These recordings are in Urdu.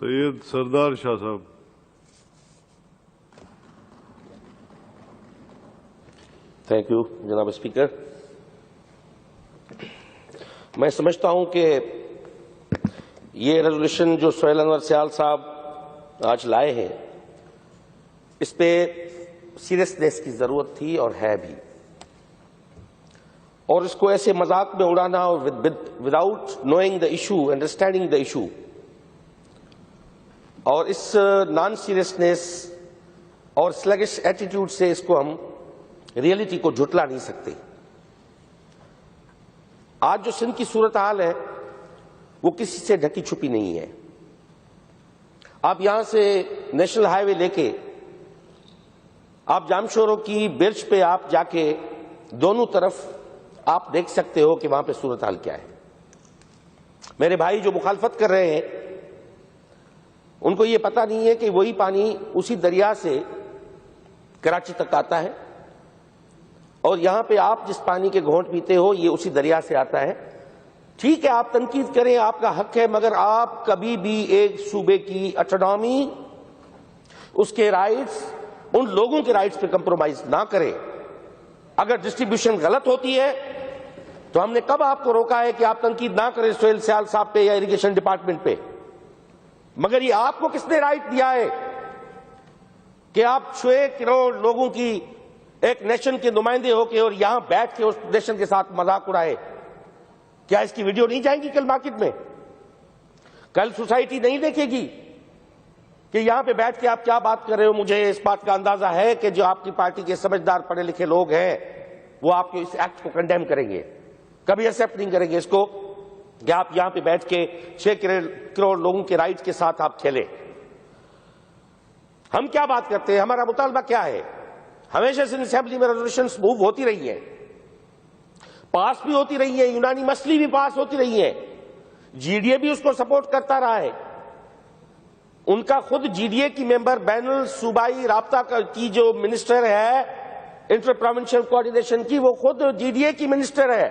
سید سردار شاہ صاحب. تھینک یو جناب اسپیکر. میں سمجھتا ہوں کہ یہ ریزولوشن جو سہیل انور سیال صاحب آج لائے ہیں اس پہ سیریسنیس کی ضرورت تھی اور ہے بھی، اور اس کو ایسے مذاق میں اڑانا اور without knowing the issue, understanding the issue, اور اس نان سیریسنیس اور سلگش ایٹیٹیوڈ سے اس کو ہم ریئلٹی کو جھٹلا نہیں سکتے. آج جو سندھ کی صورتحال ہے وہ کسی سے ڈھکی چھپی نہیں ہے. آپ یہاں سے نیشنل ہائی وے لے کے آپ جامشورو کی برج پہ آپ جا کے دونوں طرف آپ دیکھ سکتے ہو کہ وہاں پہ صورتحال کیا ہے. میرے بھائی جو مخالفت کر رہے ہیں ان کو یہ پتہ نہیں ہے کہ وہی پانی اسی دریا سے کراچی تک آتا ہے، اور یہاں پہ آپ جس پانی کے گھونٹ پیتے ہو یہ اسی دریا سے آتا ہے. ٹھیک ہے آپ تنقید کریں، آپ کا حق ہے، مگر آپ کبھی بھی ایک صوبے کی آٹونومی، اس کے رائٹس، ان لوگوں کے رائٹس پہ کمپرومائز نہ کریں. اگر ڈسٹریبیوشن غلط ہوتی ہے تو ہم نے کب آپ کو روکا ہے کہ آپ تنقید نہ کریں سہیل سیال صاحب پہ یا اریگیشن ڈپارٹمنٹ پہ؟ مگر یہ آپ کو کس نے رائٹ دیا ہے کہ آپ 6 کروڑ لوگوں کی ایک نیشن کے نمائندے ہو کے اور یہاں بیٹھ کے اس نیشن کے ساتھ مذاق اڑائے؟ کیا اس کی ویڈیو نہیں جائیں گی کل مارکیٹ میں؟ کل سوسائٹی نہیں دیکھے گی کہ یہاں پہ بیٹھ کے آپ کیا بات کر رہے ہو؟ مجھے اس بات کا اندازہ ہے کہ جو آپ کی پارٹی کے سمجھدار پڑھے لکھے لوگ ہیں وہ آپ کے اس ایکٹ کو کنڈیم کریں گے، کبھی ایکسپٹ نہیں کریں گے اس کو کہ آپ یہاں پہ بیٹھ کے 6 کروڑ لوگوں کے رائٹ کے ساتھ آپ کھیلیں. ہم کیا بات کرتے ہیں؟ ہمارا مطالبہ کیا ہے؟ ہمیشہ سے اسمبلی میں ریزولوشنز موو ہوتی رہی ہیں، پاس بھی ہوتی رہی ہیں، یونانی مسئلے بھی پاس ہوتی رہی ہیں، جی ڈی اے بھی اس کو سپورٹ کرتا رہا ہے. ان کا خود جی ڈی اے کی ممبر بین الصوبائی رابطہ کی جو منسٹر ہے انٹر پروونشل کوآرڈینیشن کی، وہ خود جی ڈی اے کی منسٹر ہے.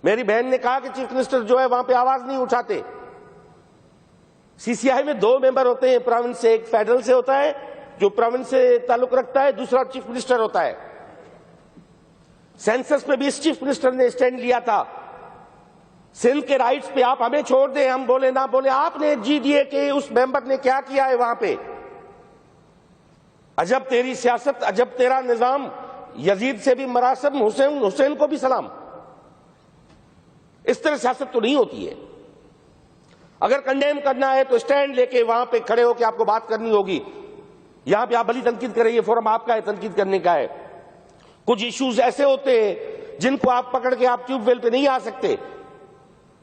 میری بہن نے کہا کہ چیف منسٹر جو ہے وہاں پہ آواز نہیں اٹھاتے. سی سی آئی میں 2 ممبر ہوتے ہیں پروونس سے، ایک فیڈرل سے ہوتا ہے جو پروونس سے تعلق رکھتا ہے، دوسرا چیف منسٹر ہوتا ہے. سینسس میں بھی اس چیف منسٹر نے اسٹینڈ لیا تھا. سندھ کے رائٹس پہ آپ ہمیں چھوڑ دیں، ہم بولے نہ بولے. آپ نے جی ڈی اے کے اس ممبر نے کیا کیا ہے وہاں پہ؟ عجب تیری سیاست، عجب تیرا نظام. یزید سے بھی مراسم، حسین کو بھی سلام. اس طرح سیاست تو نہیں ہوتی ہے. اگر کنڈیم کرنا ہے تو اسٹینڈ لے کے وہاں پہ کھڑے ہو کے آپ کو بات کرنی ہوگی. یہاں پہ آپ بھلی تنقید کریں، یہ فورم آپ کا ہے تنقید کرنے کا ہے. کچھ ایشوز ایسے ہوتے ہیں جن کو آپ پکڑ کے آپ ٹیوب ویل پہ نہیں آ سکتے.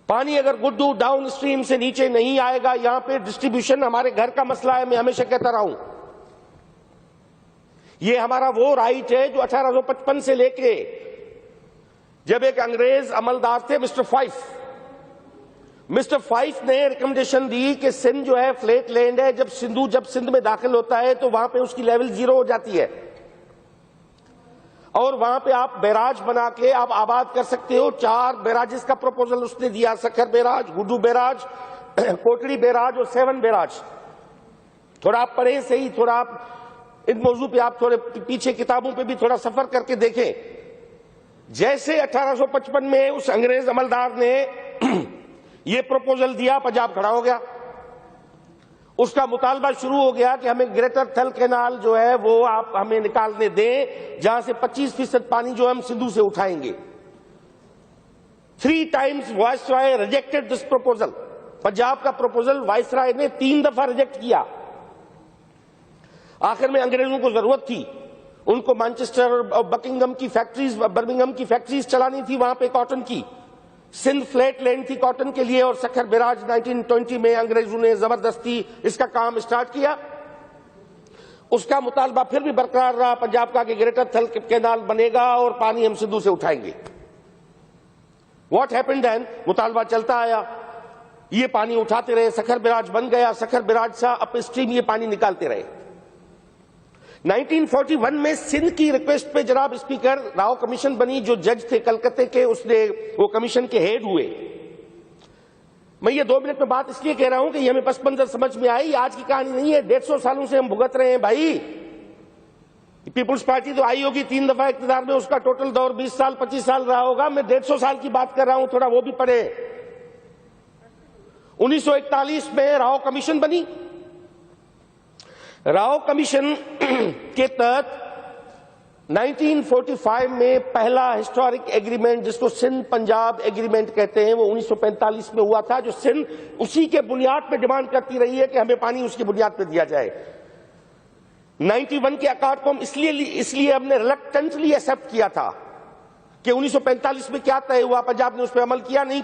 پانی اگر گڈو ڈاؤن اسٹریم سے نیچے نہیں آئے گا، یہاں پہ ڈسٹریبیوشن ہمارے گھر کا مسئلہ ہے. میں ہمیشہ کہتا رہا ہوں یہ ہمارا وہ رائٹ ہے جو 1855 سے لے کے جب ایک انگریز عملدار تھے مسٹر فائف نے ریکمنڈیشن دی کہ سندھ جو ہے فلیٹ لینڈ ہے. جب سندھ میں داخل ہوتا ہے تو وہاں پہ اس کی لیول 0 ہو جاتی ہے، اور وہاں پہ آپ بیراج بنا کے آپ آباد کر سکتے ہو. 4 بیراجز کا پروپوزل اس نے دیا، Sukkur barrage, Guddu barrage, Kotri barrage اور 7 بیراج. تھوڑا آپ پڑھیں صحیح، تھوڑا آپ ان موضوع پہ آپ تھوڑے پیچھے کتابوں پہ بھی تھوڑا سفر کر کے دیکھیں. جیسے 1855 میں اس انگریز عملدار نے یہ پروپوزل دیا، پنجاب کھڑا ہو گیا. اس کا مطالبہ شروع ہو گیا کہ ہمیں گریٹر تھل کینال جو ہے وہ آپ ہمیں نکالنے دیں، جہاں سے 25% پانی جو ہم سندھو سے اٹھائیں گے. 3 times وائس رائے ریجیکٹڈ دس پروپوزل. پنجاب کا پروپوزل وائس رائے نے 3 دفعہ ریجیکٹ کیا. آخر میں انگریزوں کو ضرورت تھی، ان کو مانچسٹر اور برمنگھم کی فیکٹریز چلانی تھی وہاں پہ کاٹن کی. سندھ فلیٹ لینڈ تھی کاٹن کے لیے، اور سکھر بیراج 1920 میں انگریزوں نے زبردستی اس کا کام اسٹارٹ کیا. اس کا مطالبہ پھر بھی برقرار رہا پنجاب کا کہ گریٹر تھل کینال بنے گا اور پانی ہم سندھو سے اٹھائیں گے. واٹ ہیپنڈ دین؟ مطالبہ چلتا آیا، یہ پانی اٹھاتے رہے، سکھر بیراج بن گیا، سکھر بیراج سے اپ اسٹریم یہ پانی نکالتے رہے. 1941 میں سندھ کی ریکویسٹ پہ جناب اسپیکر راؤ کمیشن بنی، جو جج تھے کلکتے کے، اس نے وہ کمیشن کے ہیڈ ہوئے. میں یہ 2 منٹ میں بات اس لیے کہہ رہا ہوں کہ یہ ہمیں پس منظر سمجھ میں آئی، آج کی کہانی نہیں ہے، 150 سالوں سے ہم بھگت رہے ہیں بھائی۔ پیپلز پارٹی تو آئی ہوگی 3 دفعہ اقتدار میں، اس کا ٹوٹل دور 20 سال 25 سال رہا ہوگا، میں 150 سال کی بات کر رہا ہوں، تھوڑا وہ بھی پڑھے۔ 1941 میں راؤ کمیشن بنی، راؤ کمیشن کے تحت 1945 میں پہلا ہسٹورک ایگریمنٹ جس کو سندھ پنجاب ایگریمنٹ کہتے ہیں وہ 1945 میں ہوا تھا، جو سندھ اسی کے بنیاد پہ ڈیمانڈ کرتی رہی ہے کہ ہمیں پانی اس کی بنیاد پہ دیا جائے۔ 91 کے اکارڈ کو ہم اس لیے ہم نے ریلکٹنٹلی ایکسپٹ کیا تھا کہ 1945 میں کیا طے ہوا، پنجاب نے اس پہ عمل کیا نہیں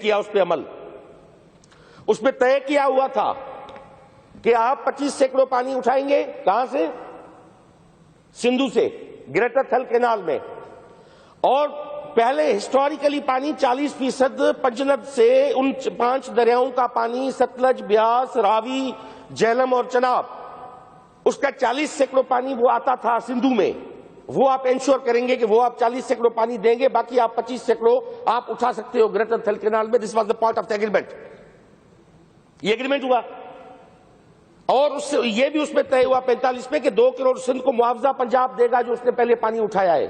کیا اس پہ عمل۔ اس میں طے کیا ہوا تھا کہ آپ 25 سینکڑوں پانی اٹھائیں گے، کہاں سے؟ سندھو سے، گریٹر تھل کینال میں، اور پہلے ہسٹوریکلی پانی 40% پنجند سے ان 5 دریاؤں کا پانی ستلج، بیاس، راوی، جہلم اور چناب، اس کا 40 سینکڑوں پانی وہ آتا تھا سندھو میں، وہ آپ انشور کریں گے کہ وہ آپ 40 سینکڑوں پانی دیں گے، باقی آپ 25 سینکڑوں آپ اٹھا سکتے ہو گریٹر تھل کینال میں۔ This was the part of the agreement, یہ ایگریمنٹ ہوا۔ اور اس سے یہ بھی اس میں طے ہوا 45 میں کہ 2 کروڑ سندھ کو معاوضہ پنجاب دے گا جو اس نے پہلے پانی اٹھایا ہے۔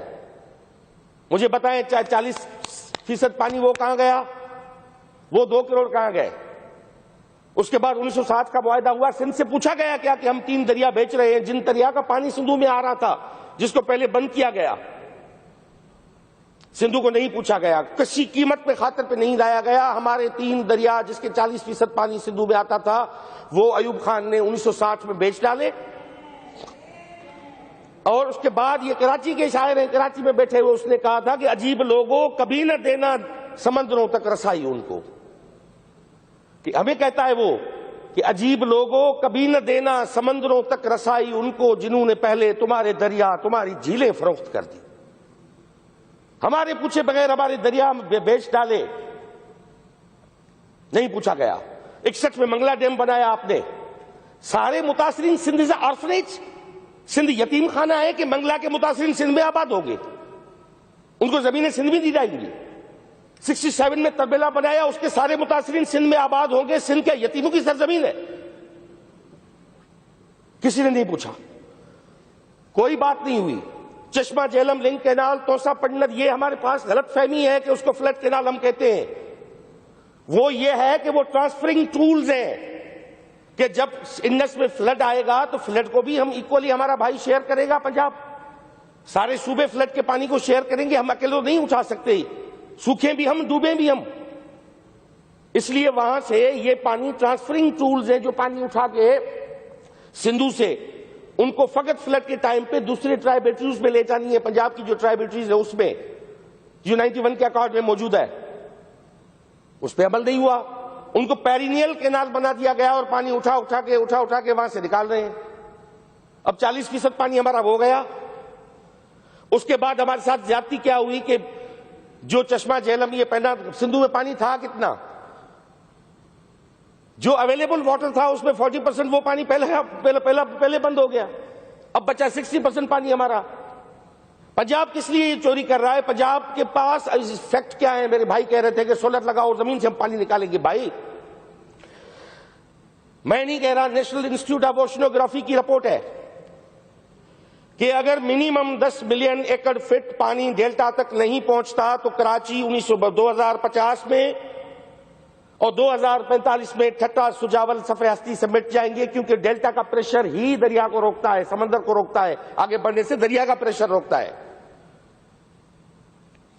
مجھے بتائیں 40% پانی وہ کہاں گیا؟ وہ 2 کروڑ کہاں گئے؟ اس کے بعد 1960 کا معاہدہ ہوا، سندھ سے پوچھا گیا کیا کہ ہم 3 دریا بیچ رہے ہیں، جن دریا کا پانی سندھو میں آ رہا تھا جس کو پہلے بند کیا گیا، سندھو کو نہیں پوچھا گیا، کسی قیمت پہ خاطر پہ نہیں لایا گیا۔ ہمارے 3 دریا جس کے 40% پانی سندھو میں آتا تھا وہ ایوب خان نے 1960 میں بیچ ڈالے۔ اور اس کے بعد یہ کراچی کے شاعر ہیں، کراچی میں بیٹھے ہوئے، اس نے کہا تھا کہ عجیب لوگوں کبھی نہ دینا سمندروں تک رسائی ان کو، کہ ہمیں کہتا ہے وہ کہ عجیب لوگوں کبھی نہ دینا سمندروں تک رسائی ان کو، جنہوں نے پہلے تمہارے دریا تمہاری جھیلیں فروخت کر دی۔ ہمارے پوچھے بغیر ہمارے دریا بیچ ڈالے، نہیں پوچھا گیا۔ 61 میں منگلہ ڈیم بنایا آپ نے، سارے متاثرین سندھ سے آرفنیج، سندھ یتیم خانہ ہے کہ منگلہ کے متاثرین سندھ میں آباد ہوں گے، ان کو زمینیں سندھ میں دی جائیں گی۔ 67 میں تربیلا بنایا، اس کے سارے متاثرین سندھ میں آباد ہوں گے، سندھ کے یتیموں کی سرزمین ہے، کسی نے نہیں پوچھا، کوئی بات نہیں ہوئی۔ چشمہ جہلم لنک کینال، توسا پنڈت، یہ ہمارے پاس غلط فہمی ہے کہ اس کو فلڈ کینال ہم کہتے ہیں، وہ یہ ہے کہ وہ ٹرانسفرنگ ٹولز ہیں کہ جب انڈس میں فلڈ آئے گا تو فلڈ کو بھی ہم ایکولی ہمارا بھائی شیئر کرے گا، پنجاب سارے صوبے فلڈ کے پانی کو شیئر کریں گے، ہم اکیلے تو نہیں اٹھا سکتے، سوکھیں بھی ہم، ڈوبیں بھی ہم، اس لیے وہاں سے یہ پانی ٹرانسفرنگ ٹولز ہیں جو پانی اٹھا کے سندھو سے ان کو فقط فلڈ کے ٹائم پہ دوسرے ٹرائبیٹریز میں لے جانی ہے۔ پنجاب کی جو ٹرائبیٹریز ہے اس میں جو 91 کے اکارڈ میں موجود ہے اس پہ عمل نہیں ہوا، ان کو پیرینیل کینال بنا دیا گیا اور پانی اٹھا کے وہاں سے نکال رہے ہیں۔ اب 40% پانی ہمارا ہو گیا۔ اس کے بعد ہمارے ساتھ زیادتی کیا ہوئی کہ جو چشمہ جہلم یہ پہنا سندھو میں پانی تھا کتنا، جو اویلیبل واٹر تھا اس میں 40% وہ پانی پہلے بند ہو گیا، اب بچا 60% پانی ہمارا۔ پنجاب کس لیے یہ چوری کر رہا ہے؟ پنجاب کے پاس فیکٹ کیا ہے؟ میرے بھائی کہہ رہے تھے کہ سولر لگاؤ اور زمین سے ہم پانی نکالیں گے۔ بھائی میں نہیں کہہ رہا، نیشنل انسٹیٹیوٹ آف اوشنوگرافی کی رپورٹ ہے کہ اگر منیمم 10 ملین ایکڑ فٹ پانی ڈیلٹا تک نہیں پہنچتا تو کراچی 2050 میں اور 2045 میں ٹھٹا سجاول صفحہ ہستی سے مٹ جائیں گے، کیونکہ ڈیلٹا کا پریشر ہی دریا کو روکتا ہے، سمندر کو روکتا ہے آگے بڑھنے سے، دریا کا پریشر روکتا ہے۔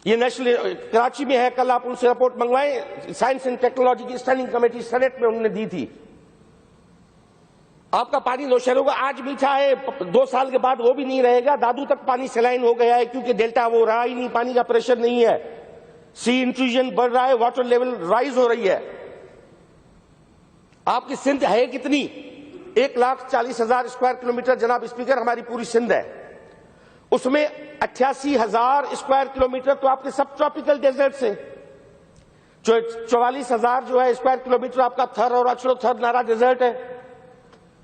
یہ نیشنل کراچی میں ہے، کل آپ ان سے رپورٹ منگوائیں، سائنس اینڈ ٹیکنالوجی کی اسٹینڈنگ کمیٹی سینٹ میں انہوں نے دی تھی۔ آپ کا پانی نوشہر ہوگا، آج میٹھا ہے، 2 سال کے بعد وہ بھی نہیں رہے گا، دادو تک پانی سیلائن ہو گیا ہے، کیونکہ ڈیلٹا وہ رہا ہی نہیں، پانی کا پریشر نہیں ہے، سی انٹروژن بڑھ رہا ہے، واٹر لیول رائز ہو رہی ہے۔ آپ کی سندھ ہے کتنی؟ 1,40,000 اسکوائر کلومیٹر جناب اسپیکر ہماری پوری سندھ ہے، اس میں 88,000 اسکوائر کلومیٹر تو آپ کے سب ٹراپیکل ڈیزرٹس ہیں، 44,000 جو ہے اسکوائر کلومیٹر آپ کا تھر اور اچھڑو تھر نارا ڈیزرٹ ہے،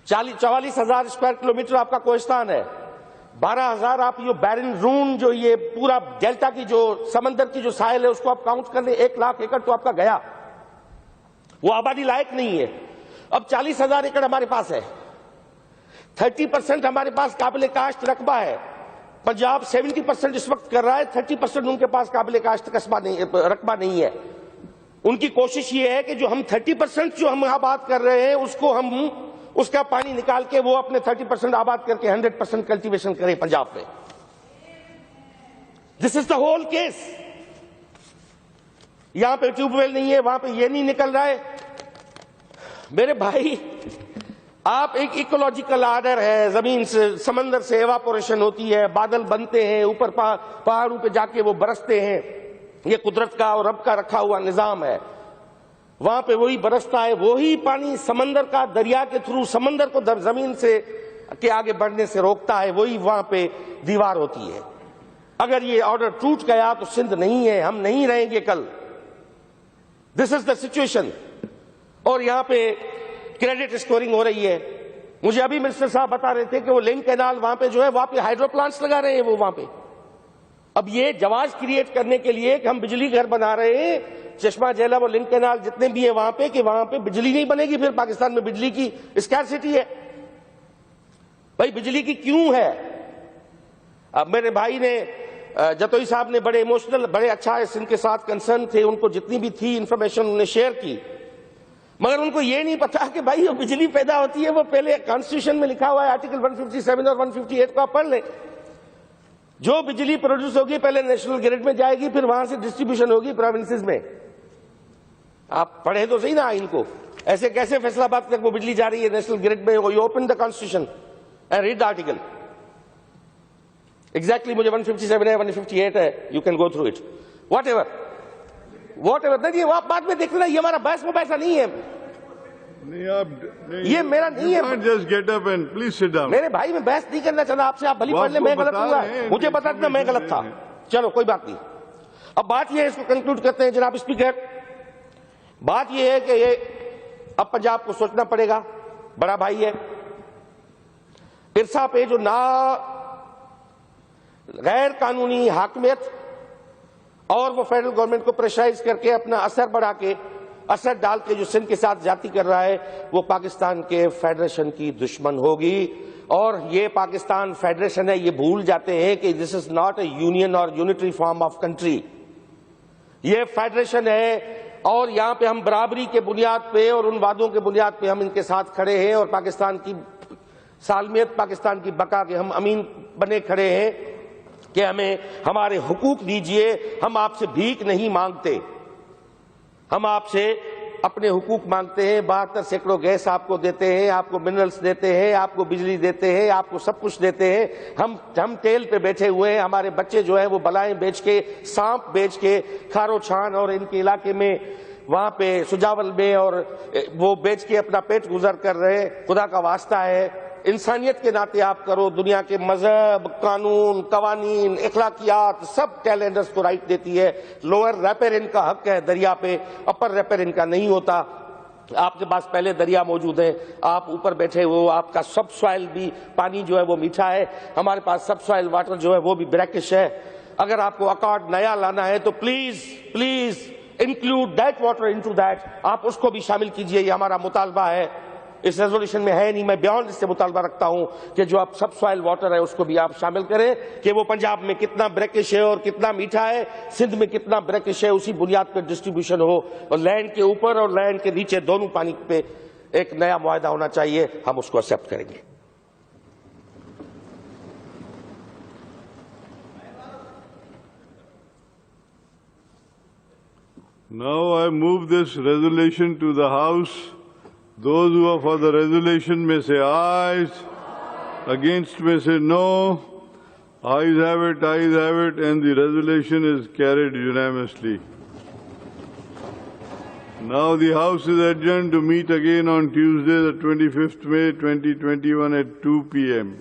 44,000 اسکوائر کلومیٹر آپ کا کوہستان ہے، 12,000 آپ یہ بیرن رون جو یہ پورا ڈیلٹا کی جو سمندر کی جو ساحل ہے اس کو آپ کاؤنٹ کر لیں، 1,00,000 ایکڑ تو آپ کا گیا۔ وہ آبادی لائق نہیں ہے. اب 40,000 ایکڑ ہمارے پاس ہے, 30% ہمارے پاس قابل کاشت رقبہ ہے. پنجاب 70% اس وقت کر رہا ہے, 30% ان کے پاس قابل کاشت رقبہ نہیں ہے. ان کی کوشش یہ ہے کہ جو ہم 30% جو ہم آباد کر رہے ہیں اس کو ہم اس کا پانی نکال کے وہ اپنے 30% آباد کر کے 100% کلٹیویشن کریں پنجاب میں. دس از دا ہول کیس. یہاں پہ ٹیوب ویل نہیں ہے, وہاں پہ یہ نہیں نکل رہا ہے. میرے بھائی, آپ ایک ایکولوجیکل آرڈر ہے, زمین سے سمندر سے ایواپوریشن ہوتی ہے, بادل بنتے ہیں, اوپر پہاڑوں پہ جا کے وہ برستے ہیں, یہ قدرت کا اور رب کا رکھا ہوا نظام ہے. وہاں پہ وہی برستا ہے, وہی پانی سمندر کا دریا کے تھرو سمندر کو زمین سے کے آگے بڑھنے سے روکتا ہے, وہی وہاں پہ دیوار ہوتی ہے. اگر یہ آرڈر ٹوٹ گیا تو سندھ نہیں ہے, ہم نہیں رہیں گے کل. دس از دا سچویشن. اور یہاں پہ کریڈٹ اسکورنگ ہو رہی ہے. مجھے ابھی منسٹر صاحب بتا رہے تھے کہ وہ لنک کینال وہاں پہ جو ہے وہاں پہ ہائیڈرو پلانٹس لگا رہے ہیں وہ وہاں پہ. اب یہ جواز کریٹ کرنے کے لیے کہ ہم بجلی گھر بنا رہے ہیں, چشمہ جیلا وہ لنک کینال جتنے بھی ہیں وہاں پہ, کہ وہاں پہ بجلی نہیں بنے گی. پھر پاکستان میں بجلی کی اسکیرسٹی ہے. بھائی بجلی کی کیوں ہے؟ اب میرے بھائی نے جتوئی صاحب نے بڑے ایموشنل, بڑے اچھا ان کے ساتھ کنسرن تھے, ان کو جتنی بھی تھی انفارمیشن انہوں نے شیئر کی, مگر ان کو یہ نہیں پتا کہ بھائی وہ بجلی پیدا ہوتی ہے وہ پہلے کانسٹیٹیوشن میں لکھا ہوا ہے آرٹیکل 157 اور 158 کو آپ پڑھ لیں. جو بجلی پروڈیوس ہوگی پہلے نیشنل گرڈ میں جائے گی, پھر وہاں سے ڈسٹریبیوشن ہوگی پروونسز میں. آپ پڑھیں تو صحیح نا آئین کو. ایسے کیسے فیصلہ آباد تک وہ بجلی جا رہی ہے نیشنل گرڈ میں؟ You open the constitution and read the article. Exactly مجھے 157 ہے, 158 ہے, you can go through it. What ever نہیں, وہ آپ بعد میں دیکھ لینا, یہ ہمارا بحث مباحثہ نہیں ہے. یہ میرا نہیں ہے. Just get up and please sit down. میرے بھائی میں بحث نہیں کرنا چاہتا آپ سے, آپ بھلی پڑھ لیں, میں غلط ہوں گا, مجھے بتا دینا میں غلط تھا. چلو کوئی بات نہیں. اب بات یہ ہے, اس کو کنکلوڈ کرتے ہیں جناب اسپیکر. بات یہ ہے کہ یہ اب پنجاب کو سوچنا پڑے گا, بڑا بھائی ہے. ارسا پہ جو غیر قانونی حاکمیت اور وہ فیڈرل گورنمنٹ کو پریشرائز کر کے اپنا اثر بڑھا کے, اثر ڈال کے جو سندھ کے ساتھ زیادتی کر رہا ہے, وہ پاکستان کے فیڈریشن کی دشمن ہوگی. اور یہ پاکستان فیڈریشن ہے, یہ بھول جاتے ہیں کہ دس از ناٹ اے یونین اور یونٹری فارم آف کنٹری. یہ فیڈریشن ہے, اور یہاں پہ ہم برابری کے بنیاد پہ اور ان وعدوں کے بنیاد پہ ہم ان کے ساتھ کھڑے ہیں, اور پاکستان کی سالمیت, پاکستان کی بقا کے ہم امین بنے کھڑے ہیں کہ ہمیں ہمارے حقوق دیجئے. ہم آپ سے بھیک نہیں مانگتے, ہم آپ سے اپنے حقوق مانگتے ہیں. 72 سینکڑوں گیس آپ کو دیتے ہیں, آپ کو منرلز دیتے ہیں, آپ کو بجلی دیتے ہیں, آپ کو سب کچھ دیتے ہیں. ہم تیل پہ بیٹھے ہوئے ہیں. ہمارے بچے جو ہیں وہ بلائیں بیچ کے, سانپ بیچ کے, کھارو چھان اور ان کے علاقے میں وہاں پہ سجاول میں اور وہ بیچ کے اپنا پیٹ گزر کر رہے ہیں. خدا کا واسطہ ہے, انسانیت کے ناطے آپ کرو. دنیا کے مذہب, قانون, قوانین, اخلاقیات سب ٹیلینڈرز کو رائٹ دیتی ہے. لوئر ریپیرن کا حق ہے دریا پہ, اپر ریپیرن کا نہیں ہوتا. آپ کے پاس پہلے دریا موجود ہے, آپ اوپر بیٹھے ہو, آپ کا سب سوائل بھی پانی جو ہے وہ میٹھا ہے. ہمارے پاس سب سوائل واٹر جو ہے وہ بھی بریکش ہے. اگر آپ کو اکارڈ نیا لانا ہے تو please include that water into that. آپ اس کو بھی شامل کیجئے, یہ ہمارا مطالبہ ہے. اس ریزولوشن میں ہے نہیں, میں بیانڈ اس سے مطالبہ رکھتا ہوں کہ جو آپ سب سوائل واٹر ہے اس کو بھی آپ شامل کریں, کہ وہ پنجاب میں کتنا بریکش ہے اور کتنا میٹھا ہے, سندھ میں کتنا بریکش ہے, اسی بنیاد پر ڈسٹریبیوشن ہو. اور لینڈ کے اوپر اور لینڈ کے نیچے دونوں پانی پہ ایک نیا معاہدہ ہونا چاہیے. ہم اس کو ایکسپٹ کریں گے. Now I move this resolution to the House. Those who are for the resolution may say ayes. Against may say no. Ayes have it, and the resolution is carried unanimously. Now the House is adjourned to meet again on Tuesday, the 25th May 2021 at 2 p.m.